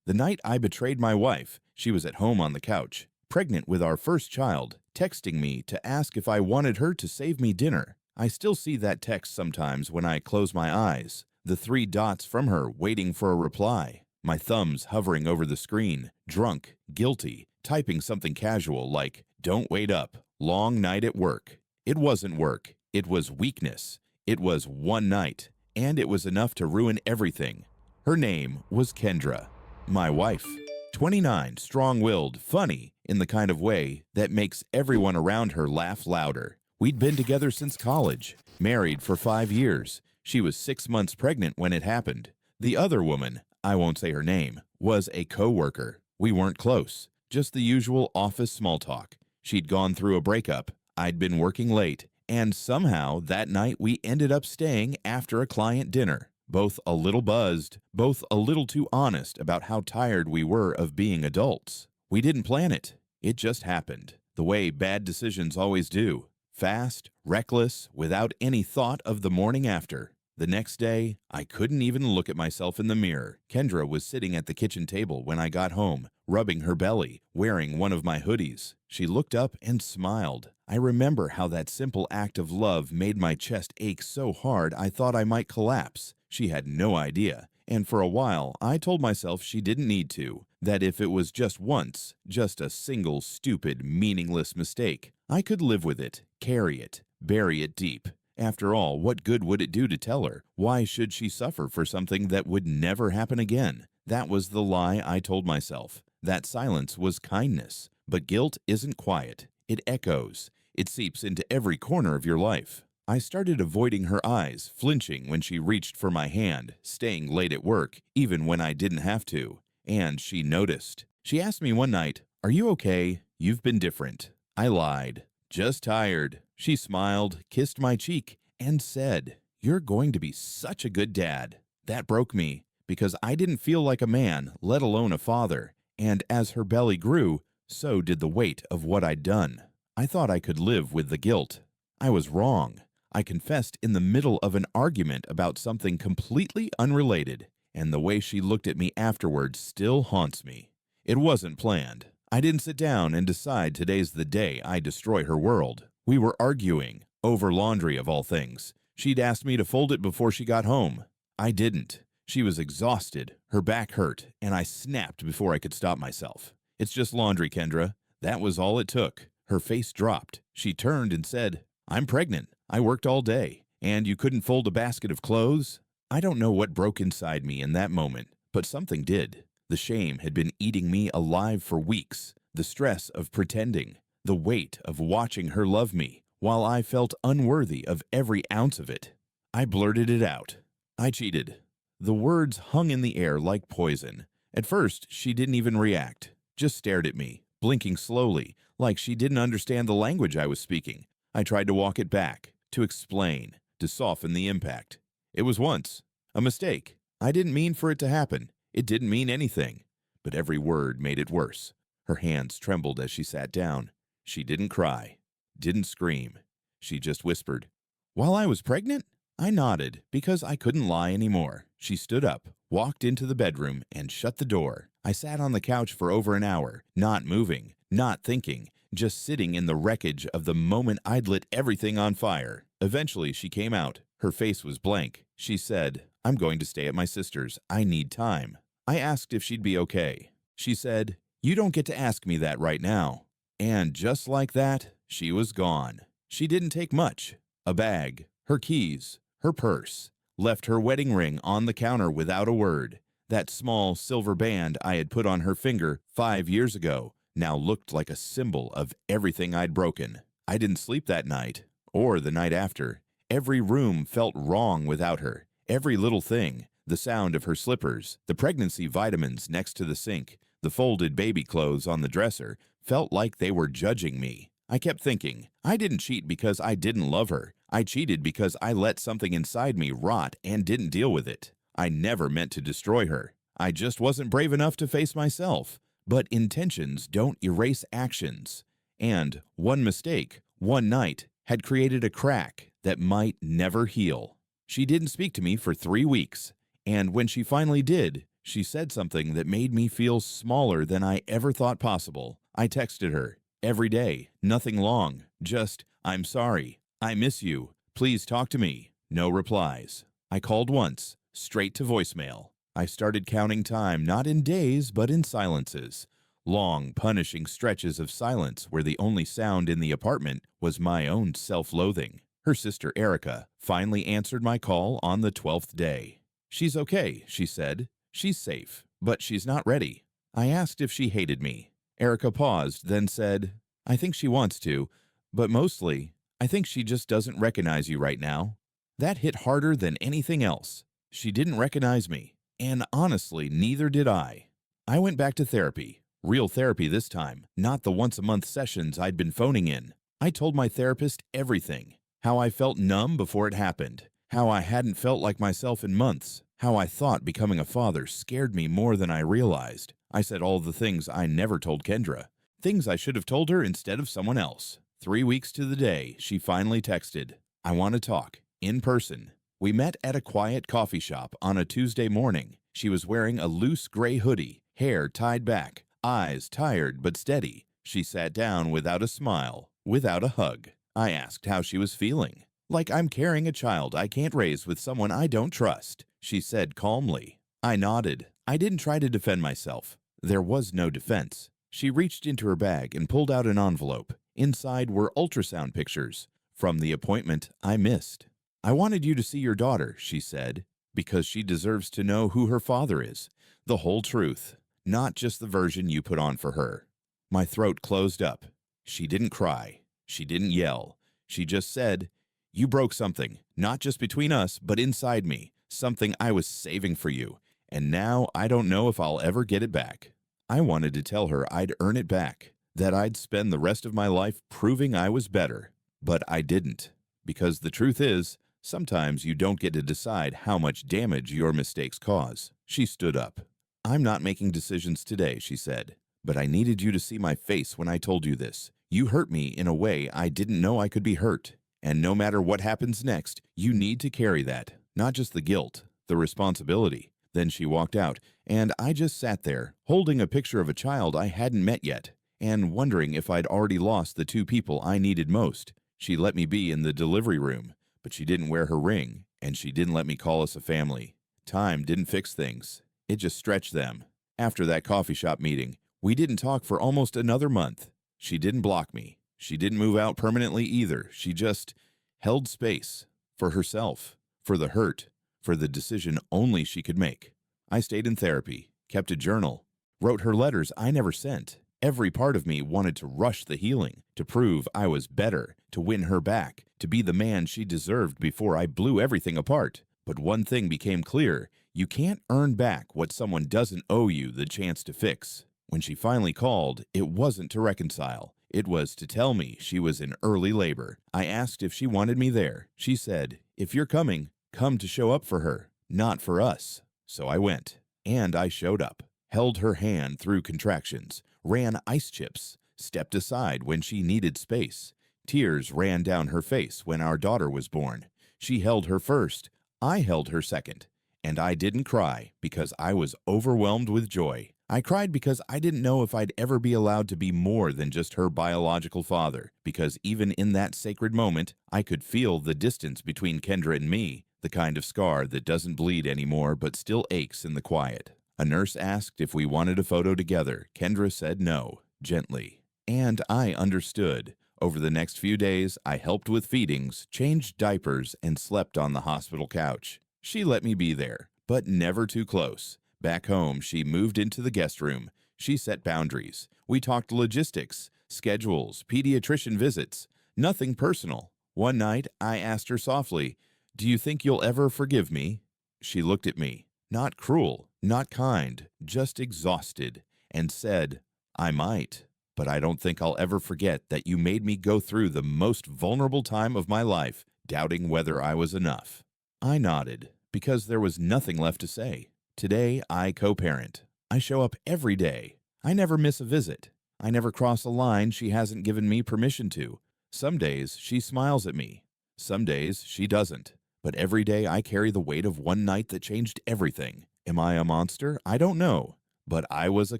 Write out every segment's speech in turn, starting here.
The night I betrayed my wife, she was at home on the couch, pregnant with our first child, texting me to ask if I wanted her to save me dinner. I still see that text sometimes when I close my eyes, the 3 dots from her waiting for a reply, my thumbs hovering over the screen, drunk, guilty, typing something casual like, "Don't wait up, long night at work." It wasn't work, it was weakness. It was one night, and it was enough to ruin everything. Her name was Kendra, my wife. 29, strong-willed, funny, in the kind of way that makes everyone around her laugh louder. We'd been together since college, married for 5 years. She was 6 months pregnant when it happened. The other woman, I won't say her name, was a co-worker. We weren't close, just the usual office small talk. She'd gone through a breakup, I'd been working late, and somehow that night we ended up staying after a client dinner. Both a little buzzed, both a little too honest about how tired we were of being adults. We didn't plan it. It just happened, the way bad decisions always do. Fast, reckless, without any thought of the morning after. The next day, I couldn't even look at myself in the mirror. Kendra was sitting at the kitchen table when I got home, rubbing her belly, wearing one of my hoodies. She looked up and smiled. I remember how that simple act of love made my chest ache so hard I thought I might collapse. She had no idea, and for a while I told myself she didn't need to, that if it was just once, just a single stupid, meaningless mistake, I could live with it, carry it, bury it deep. After all, what good would it do to tell her? Why should she suffer for something that would never happen again? That was the lie I told myself. That silence was kindness. But guilt isn't quiet. It echoes. It seeps into every corner of your life. I started avoiding her eyes, flinching when she reached for my hand, staying late at work, even when I didn't have to. And she noticed. She asked me one night, "Are you okay? You've been different." I lied. "Just tired." She smiled, kissed my cheek, and said, "You're going to be such a good dad." That broke me, because I didn't feel like a man, let alone a father. And as her belly grew, so did the weight of what I'd done. I thought I could live with the guilt. I was wrong. I confessed in the middle of an argument about something completely unrelated, and the way she looked at me afterwards still haunts me. It wasn't planned. I didn't sit down and decide today's the day I destroy her world. We were arguing, over laundry of all things. She'd asked me to fold it before she got home. I didn't. She was exhausted, her back hurt, and I snapped before I could stop myself. "It's just laundry, Kendra." That was all it took. Her face dropped. She turned and said, "I'm pregnant. I worked all day, and you couldn't fold a basket of clothes?" I don't know what broke inside me in that moment, but something did. The shame had been eating me alive for weeks. The stress of pretending. The weight of watching her love me, while I felt unworthy of every ounce of it. I blurted it out. I cheated. The words hung in the air like poison. At first, she didn't even react, just stared at me, blinking slowly, like she didn't understand the language I was speaking. I tried to walk it back, to explain, to soften the impact. It was once. A mistake. I didn't mean for it to happen. It didn't mean anything. But every word made it worse. Her hands trembled as she sat down. She didn't cry, didn't scream. She just whispered, "While I was pregnant?" I nodded, because I couldn't lie anymore. She stood up, walked into the bedroom, and shut the door. I sat on the couch for over an hour, not moving, not thinking, just sitting in the wreckage of the moment I'd lit everything on fire. Eventually, she came out. Her face was blank. She said, "I'm going to stay at my sister's. I need time." I asked if she'd be okay. She said, "You don't get to ask me that right now." And just like that, she was gone. She didn't take much. A bag, her keys, her purse, left her wedding ring on the counter without a word. That small silver band I had put on her finger 5 years ago now looked like a symbol of everything I'd broken. I didn't sleep that night, or the night after. Every room felt wrong without her. Every little thing, the sound of her slippers, the pregnancy vitamins next to the sink, the folded baby clothes on the dresser, felt like they were judging me. I kept thinking, I didn't cheat because I didn't love her. I cheated because I let something inside me rot and didn't deal with it. I never meant to destroy her. I just wasn't brave enough to face myself. But intentions don't erase actions. And one mistake, one night, had created a crack that might never heal. She didn't speak to me for 3 weeks. And when she finally did, She said something that made me feel smaller than I ever thought possible. I texted her every day, nothing long, just, "I'm sorry, I miss you, please talk to me." No replies. I called once, straight to voicemail. I started counting time not in days but in silences. Long, punishing stretches of silence where the only sound in the apartment was my own self-loathing. Her sister Erica finally answered my call on the 12th day. "She's okay," she said. "She's safe, but she's not ready." I asked if she hated me. Erica paused, then said, "I think she wants to, but mostly, I think she just doesn't recognize you right now." That hit harder than anything else. She didn't recognize me, and honestly, neither did I. I went back to therapy. Real therapy this time, not the once-a-month sessions I'd been phoning in. I told my therapist everything. How I felt numb before it happened. How I hadn't felt like myself in months. How I thought becoming a father scared me more than I realized. I said all the things I never told Kendra. Things I should have told her instead of someone else. 3 weeks to the day, she finally texted, "I want to talk. In person." We met at a quiet coffee shop on a Tuesday morning. She was wearing a loose gray hoodie, hair tied back, eyes tired but steady. She sat down without a smile, without a hug. I asked how she was feeling. "Like I'm carrying a child I can't raise with someone I don't trust," she said calmly. I nodded. I didn't try to defend myself. There was no defense. She reached into her bag and pulled out an envelope. Inside were ultrasound pictures from the appointment I missed. "I wanted you to see your daughter," she said, "because she deserves to know who her father is. The whole truth, not just the version you put on for her." My throat closed up. She didn't cry. She didn't yell. She just said, "You broke something, not just between us, but inside me, something I was saving for you, and now I don't know if I'll ever get it back." I wanted to tell her I'd earn it back, that I'd spend the rest of my life proving I was better, but I didn't, because the truth is, sometimes you don't get to decide how much damage your mistakes cause. She stood up. "I'm not making decisions today," she said, "but I needed you to see my face when I told you this. You hurt me in a way I didn't know I could be hurt. And no matter what happens next, you need to carry that, not just the guilt, the responsibility." Then she walked out, and I just sat there, holding a picture of a child I hadn't met yet, and wondering if I'd already lost the two people I needed most. She let me be in the delivery room, but she didn't wear her ring, and she didn't let me call us a family. Time didn't fix things. It just stretched them. After that coffee shop meeting, we didn't talk for almost another month. She didn't block me. She didn't move out permanently either. She just held space for herself, for the hurt, for the decision only she could make. I stayed in therapy, kept a journal, wrote her letters I never sent. Every part of me wanted to rush the healing, to prove I was better, to win her back, to be the man she deserved before I blew everything apart. But one thing became clear: you can't earn back what someone doesn't owe you the chance to fix. When she finally called, it wasn't to reconcile. It was to tell me she was in early labor. I asked if she wanted me there. She said, "If you're coming, come to show up for her, not for us." So I went, and I showed up, held her hand through contractions, ran ice chips, stepped aside when she needed space. Tears ran down her face when our daughter was born. She held her first, I held her second, and I didn't cry because I was overwhelmed with joy. I cried because I didn't know if I'd ever be allowed to be more than just her biological father, because even in that sacred moment, I could feel the distance between Kendra and me, the kind of scar that doesn't bleed anymore but still aches in the quiet. A nurse asked if we wanted a photo together. Kendra said no, gently. And I understood. Over the next few days, I helped with feedings, changed diapers, and slept on the hospital couch. She let me be there, but never too close. Back home, she moved into the guest room. She set boundaries. We talked logistics, schedules, pediatrician visits. Nothing personal. One night, I asked her softly, "Do you think you'll ever forgive me?" She looked at me, not cruel, not kind, just exhausted, and said, "I might, but I don't think I'll ever forget that you made me go through the most vulnerable time of my life, doubting whether I was enough." I nodded, because there was nothing left to say. Today, I co-parent. I show up every day. I never miss a visit. I never cross a line she hasn't given me permission to. Some days, she smiles at me. Some days, she doesn't. But every day, I carry the weight of one night that changed everything. Am I a monster? I don't know. But I was a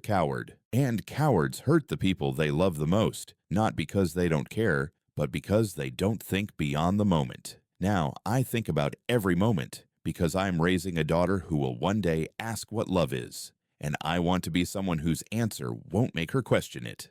coward. And cowards hurt the people they love the most, not because they don't care, but because they don't think beyond the moment. Now, I think about every moment because I'm raising a daughter who will one day ask what love is. And I want to be someone whose answer won't make her question it.